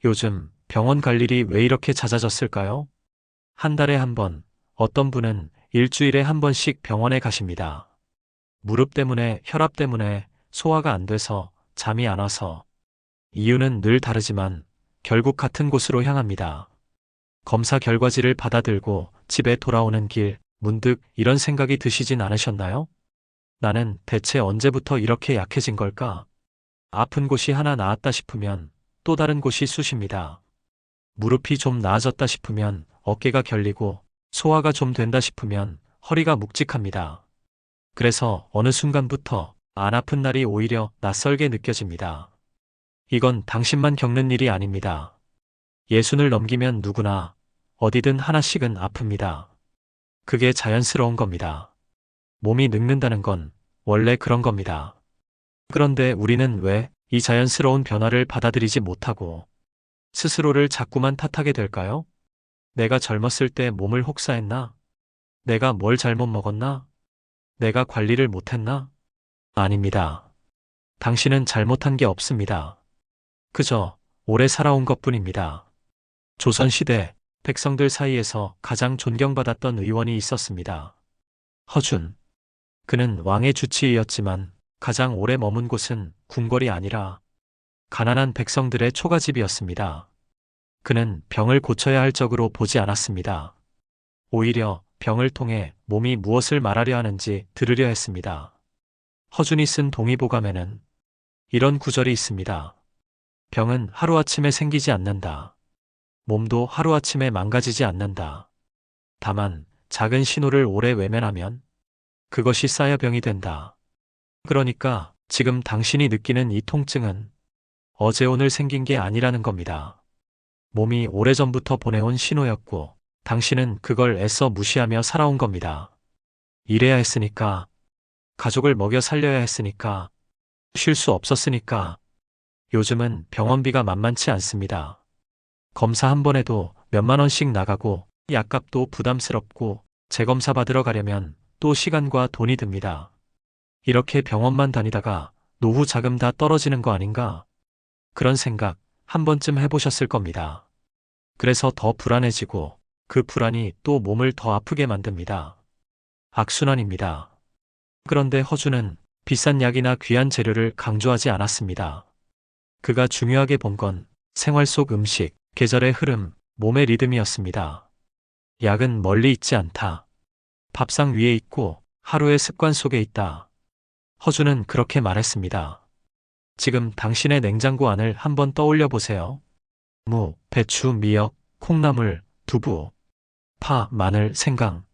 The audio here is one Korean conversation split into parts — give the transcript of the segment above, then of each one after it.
요즘 병원 갈 일이 왜 이렇게 잦아졌을까요? 한 달에 한 번, 어떤 분은 일주일에 한 번씩 병원에 가십니다. 무릎 때문에, 혈압 때문에, 소화가 안 돼서, 잠이 안 와서. 이유는 늘 다르지만 결국 같은 곳으로 향합니다. 검사 결과지를 받아들고 집에 돌아오는 길, 문득 이런 생각이 드시진 않으셨나요? 나는 대체 언제부터 이렇게 약해진 걸까? 아픈 곳이 하나 나았다 싶으면 또 다른 곳이 쑤십니다. 무릎이 좀 나아졌다 싶으면 어깨가 결리고 소화가 좀 된다 싶으면 허리가 묵직합니다. 그래서 어느 순간부터 안 아픈 날이 오히려 낯설게 느껴집니다. 이건 당신만 겪는 일이 아닙니다. 예순을 넘기면 누구나 어디든 하나씩은 아픕니다. 그게 자연스러운 겁니다. 몸이 늙는다는 건 원래 그런 겁니다. 그런데 우리는 왜 이 자연스러운 변화를 받아들이지 못하고 스스로를 자꾸만 탓하게 될까요? 내가 젊었을 때 몸을 혹사했나? 내가 뭘 잘못 먹었나? 내가 관리를 못했나? 아닙니다. 당신은 잘못한 게 없습니다. 그저 오래 살아온 것뿐입니다. 조선시대 백성들 사이에서 가장 존경받았던 의원이 있었습니다. 허준. 그는 왕의 주치의였지만 가장 오래 머문 곳은 궁궐이 아니라 가난한 백성들의 초가집이었습니다. 그는 병을 고쳐야 할 적으로 보지 않았습니다. 오히려 병을 통해 몸이 무엇을 말하려 하는지 들으려 했습니다. 허준이 쓴 동의보감에는 이런 구절이 있습니다. 병은 하루아침에 생기지 않는다. 몸도 하루아침에 망가지지 않는다. 다만 작은 신호를 오래 외면하면 그것이 쌓여 병이 된다. 그러니까 지금 당신이 느끼는 이 통증은 어제 오늘 생긴 게 아니라는 겁니다. 몸이 오래전부터 보내온 신호였고 당신은 그걸 애써 무시하며 살아온 겁니다. 일해야 했으니까, 가족을 먹여 살려야 했으니까, 쉴 수 없었으니까. 요즘은 병원비가 만만치 않습니다. 검사 한 번에도 몇만 원씩 나가고 약값도 부담스럽고 재검사 받으러 가려면 또 시간과 돈이 듭니다. 이렇게 병원만 다니다가 노후 자금 다 떨어지는 거 아닌가? 그런 생각 한 번쯤 해보셨을 겁니다. 그래서 더 불안해지고 그 불안이 또 몸을 더 아프게 만듭니다. 악순환입니다. 그런데 허준은 비싼 약이나 귀한 재료를 강조하지 않았습니다. 그가 중요하게 본 건 생활 속 음식, 계절의 흐름, 몸의 리듬이었습니다. 약은 멀리 있지 않다. 밥상 위에 있고 하루의 습관 속에 있다. 허준은 그렇게 말했습니다. 지금 당신의 냉장고 안을 한번 떠올려 보세요. 무, 배추, 미역, 콩나물, 두부, 파, 마늘, 생강.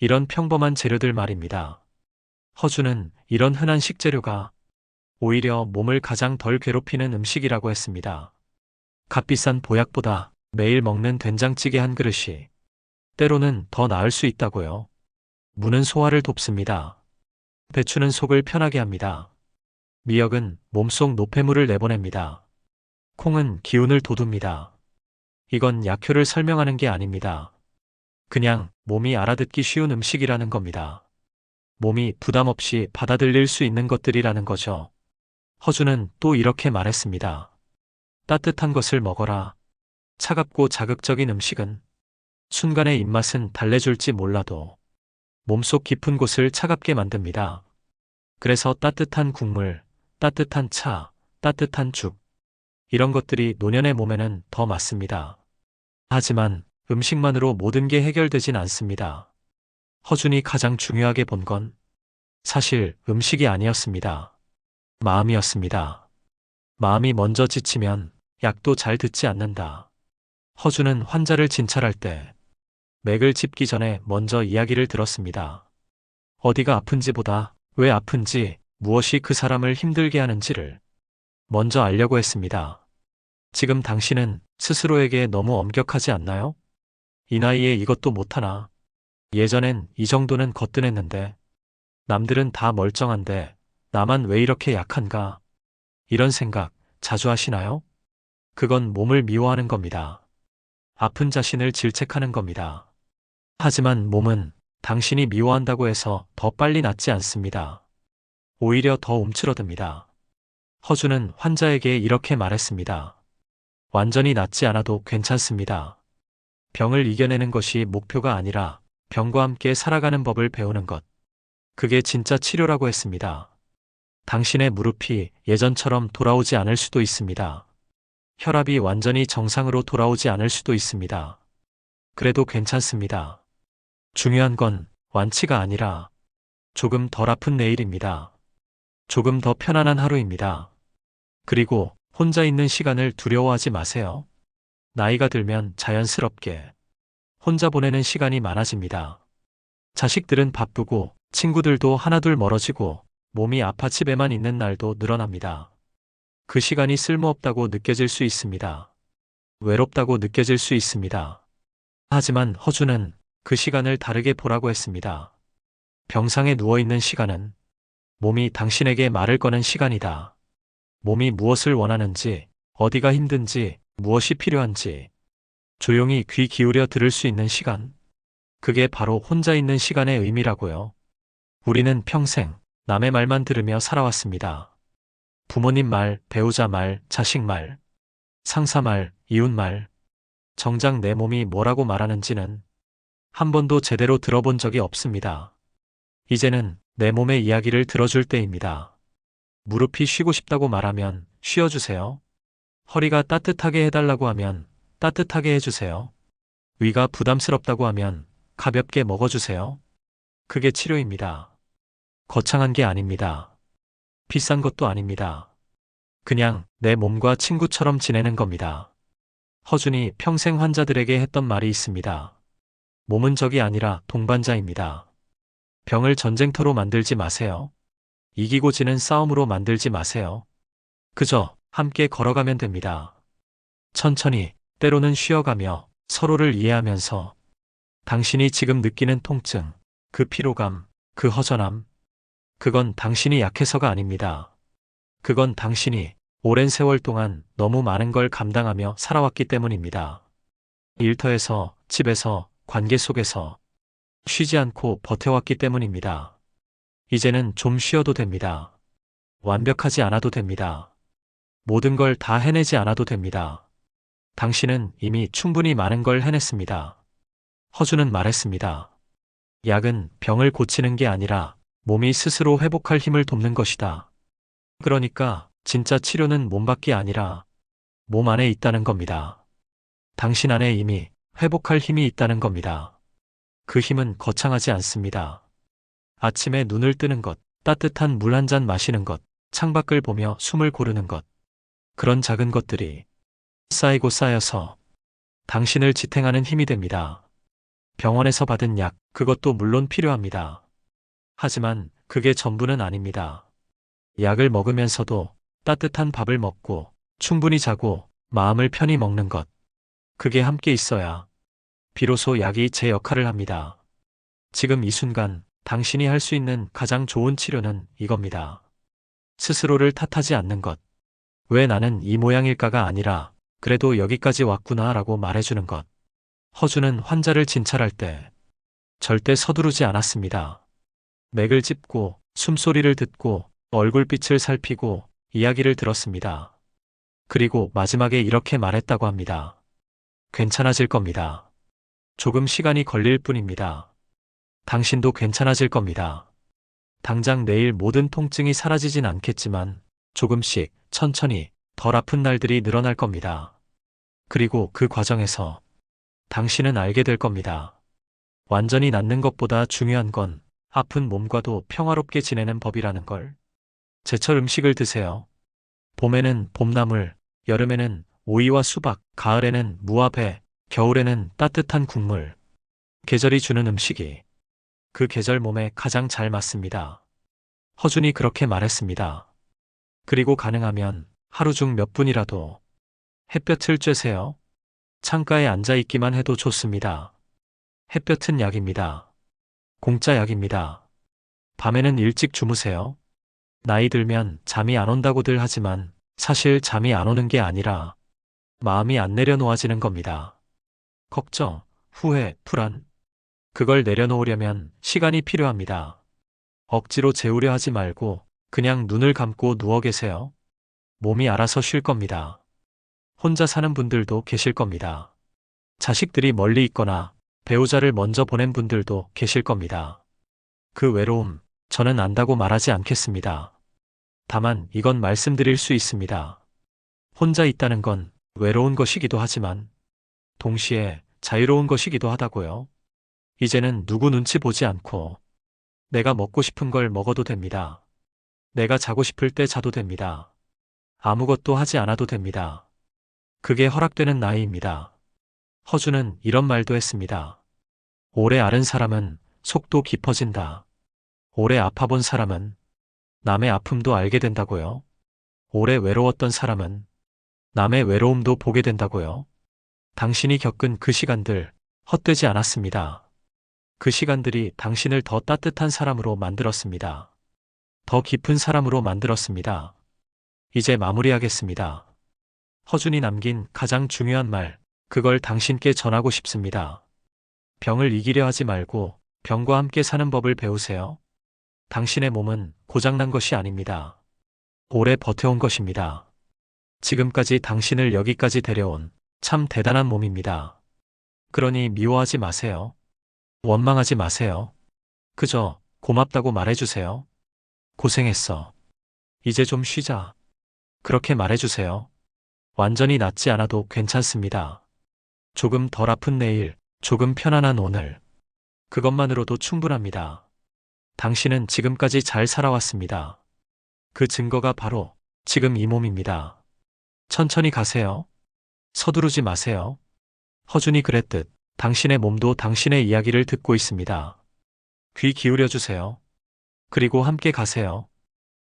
이런 평범한 재료들 말입니다. 허준은 이런 흔한 식재료가 오히려 몸을 가장 덜 괴롭히는 음식이라고 했습니다. 값비싼 보약보다 매일 먹는 된장찌개 한 그릇이 때로는 더 나을 수 있다고요. 무는 소화를 돕습니다. 배추는 속을 편하게 합니다. 미역은 몸속 노폐물을 내보냅니다. 콩은 기운을 돋웁니다. 이건 약효를 설명하는 게 아닙니다. 그냥 몸이 알아듣기 쉬운 음식이라는 겁니다. 몸이 부담 없이 받아들일 수 있는 것들이라는 거죠. 허준은 또 이렇게 말했습니다. 따뜻한 것을 먹어라. 차갑고 자극적인 음식은 순간의 입맛은 달래줄지 몰라도 몸속 깊은 곳을 차갑게 만듭니다. 그래서 따뜻한 국물, 따뜻한 차, 따뜻한 죽, 이런 것들이 노년의 몸에는 더 맞습니다. 하지만 음식만으로 모든 게 해결되진 않습니다. 허준이 가장 중요하게 본 건 사실 음식이 아니었습니다. 마음이었습니다. 마음이 먼저 지치면 약도 잘 듣지 않는다. 허준은 환자를 진찰할 때 맥을 짚기 전에 먼저 이야기를 들었습니다. 어디가 아픈지보다 왜 아픈지, 무엇이 그 사람을 힘들게 하는지를 먼저 알려고 했습니다. 지금 당신은 스스로에게 너무 엄격하지 않나요? 이 나이에 이것도 못하나? 예전엔 이 정도는 거뜬했는데 남들은 다 멀쩡한데 나만 왜 이렇게 약한가? 이런 생각 자주 하시나요? 그건 몸을 미워하는 겁니다. 아픈 자신을 질책하는 겁니다. 하지만 몸은 당신이 미워한다고 해서 더 빨리 낫지 않습니다. 오히려 더 움츠러듭니다. 허준은 환자에게 이렇게 말했습니다. 완전히 낫지 않아도 괜찮습니다. 병을 이겨내는 것이 목표가 아니라 병과 함께 살아가는 법을 배우는 것. 그게 진짜 치료라고 했습니다. 당신의 무릎이 예전처럼 돌아오지 않을 수도 있습니다. 혈압이 완전히 정상으로 돌아오지 않을 수도 있습니다. 그래도 괜찮습니다. 중요한 건 완치가 아니라 조금 덜 아픈 내일입니다. 조금 더 편안한 하루입니다. 그리고 혼자 있는 시간을 두려워하지 마세요. 나이가 들면 자연스럽게 혼자 보내는 시간이 많아집니다. 자식들은 바쁘고 친구들도 하나둘 멀어지고 몸이 아파 집에만 있는 날도 늘어납니다. 그 시간이 쓸모없다고 느껴질 수 있습니다. 외롭다고 느껴질 수 있습니다. 하지만 허주는 그 시간을 다르게 보라고 했습니다. 병상에 누워있는 시간은 몸이 당신에게 말을 거는 시간이다. 몸이 무엇을 원하는지, 어디가 힘든지, 무엇이 필요한지 조용히 귀 기울여 들을 수 있는 시간. 그게 바로 혼자 있는 시간의 의미라고요. 우리는 평생 남의 말만 들으며 살아왔습니다. 부모님 말, 배우자 말, 자식 말, 상사 말, 이웃 말. 정작 내 몸이 뭐라고 말하는지는 한 번도 제대로 들어본 적이 없습니다. 이제는 내 몸의 이야기를 들어줄 때입니다. 무릎이 쉬고 싶다고 말하면 쉬어주세요. 허리가 따뜻하게 해달라고 하면 따뜻하게 해주세요. 위가 부담스럽다고 하면 가볍게 먹어주세요. 그게 치료입니다. 거창한 게 아닙니다. 비싼 것도 아닙니다. 그냥 내 몸과 친구처럼 지내는 겁니다. 허준이 평생 환자들에게 했던 말이 있습니다. 몸은 적이 아니라 동반자입니다. 병을 전쟁터로 만들지 마세요. 이기고 지는 싸움으로 만들지 마세요. 그저 함께 걸어가면 됩니다. 천천히, 때로는 쉬어가며 서로를 이해하면서 당신이 지금 느끼는 통증, 그 피로감, 그 허전함, 그건 당신이 약해서가 아닙니다. 그건 당신이 오랜 세월 동안 너무 많은 걸 감당하며 살아왔기 때문입니다. 일터에서, 집에서, 관계 속에서 쉬지 않고 버텨왔기 때문입니다. 이제는 좀 쉬어도 됩니다. 완벽하지 않아도 됩니다. 모든 걸 다 해내지 않아도 됩니다. 당신은 이미 충분히 많은 걸 해냈습니다. 허준은 말했습니다. 약은 병을 고치는 게 아니라 몸이 스스로 회복할 힘을 돕는 것이다. 그러니까 진짜 치료는 몸 밖이 아니라 몸 안에 있다는 겁니다. 당신 안에 이미 회복할 힘이 있다는 겁니다. 그 힘은 거창하지 않습니다. 아침에 눈을 뜨는 것, 따뜻한 물 한 잔 마시는 것, 창밖을 보며 숨을 고르는 것. 그런 작은 것들이 쌓이고 쌓여서 당신을 지탱하는 힘이 됩니다. 병원에서 받은 약, 그것도 물론 필요합니다. 하지만 그게 전부는 아닙니다. 약을 먹으면서도 따뜻한 밥을 먹고 충분히 자고 마음을 편히 먹는 것. 그게 함께 있어야 비로소 약이 제 역할을 합니다. 지금 이 순간 당신이 할 수 있는 가장 좋은 치료는 이겁니다. 스스로를 탓하지 않는 것. 왜 나는 이 모양일까가 아니라 그래도 여기까지 왔구나 라고 말해주는 것. 허준은 환자를 진찰할 때 절대 서두르지 않았습니다. 맥을 짚고 숨소리를 듣고 얼굴빛을 살피고 이야기를 들었습니다. 그리고 마지막에 이렇게 말했다고 합니다. 괜찮아질 겁니다. 조금 시간이 걸릴 뿐입니다. 당신도 괜찮아질 겁니다. 당장 내일 모든 통증이 사라지진 않겠지만 조금씩 천천히 덜 아픈 날들이 늘어날 겁니다. 그리고 그 과정에서 당신은 알게 될 겁니다. 완전히 낫는 것보다 중요한 건 아픈 몸과도 평화롭게 지내는 법이라는 걸. 제철 음식을 드세요. 봄에는 봄나물, 여름에는 오이와 수박, 가을에는 무와 배, 겨울에는 따뜻한 국물. 계절이 주는 음식이 그 계절 몸에 가장 잘 맞습니다. 허준이 그렇게 말했습니다. 그리고 가능하면 하루 중 몇 분이라도 햇볕을 쬐세요. 창가에 앉아 있기만 해도 좋습니다. 햇볕은 약입니다. 공짜 약입니다. 밤에는 일찍 주무세요. 나이 들면 잠이 안 온다고들 하지만 사실 잠이 안 오는 게 아니라 마음이 안 내려놓아지는 겁니다. 걱정, 후회, 불안. 그걸 내려놓으려면 시간이 필요합니다. 억지로 재우려 하지 말고 그냥 눈을 감고 누워 계세요. 몸이 알아서 쉴 겁니다. 혼자 사는 분들도 계실 겁니다. 자식들이 멀리 있거나 배우자를 먼저 보낸 분들도 계실 겁니다. 그 외로움, 저는 안다고 말하지 않겠습니다. 다만 이건 말씀드릴 수 있습니다. 혼자 있다는 건 외로운 것이기도 하지만 동시에 자유로운 것이기도 하다고요. 이제는 누구 눈치 보지 않고 내가 먹고 싶은 걸 먹어도 됩니다. 내가 자고 싶을 때 자도 됩니다. 아무것도 하지 않아도 됩니다. 그게 허락되는 나이입니다. 허준은 이런 말도 했습니다. 오래 앓은 사람은 속도 깊어진다. 오래 아파본 사람은 남의 아픔도 알게 된다고요. 오래 외로웠던 사람은 남의 외로움도 보게 된다고요. 당신이 겪은 그 시간들 헛되지 않았습니다. 그 시간들이 당신을 더 따뜻한 사람으로 만들었습니다. 더 깊은 사람으로 만들었습니다. 이제 마무리하겠습니다. 허준이 남긴 가장 중요한 말, 그걸 당신께 전하고 싶습니다. 병을 이기려 하지 말고 병과 함께 사는 법을 배우세요. 당신의 몸은 고장난 것이 아닙니다. 오래 버텨온 것입니다. 지금까지 당신을 여기까지 데려온 참 대단한 몸입니다. 그러니 미워하지 마세요. 원망하지 마세요. 그저 고맙다고 말해주세요. 고생했어. 이제 좀 쉬자. 그렇게 말해주세요. 완전히 낫지 않아도 괜찮습니다. 조금 덜 아픈 내일, 조금 편안한 오늘. 그것만으로도 충분합니다. 당신은 지금까지 잘 살아왔습니다. 그 증거가 바로 지금 이 몸입니다. 천천히 가세요. 서두르지 마세요. 허준이 그랬듯 당신의 몸도 당신의 이야기를 듣고 있습니다. 귀 기울여 주세요. 그리고 함께 가세요.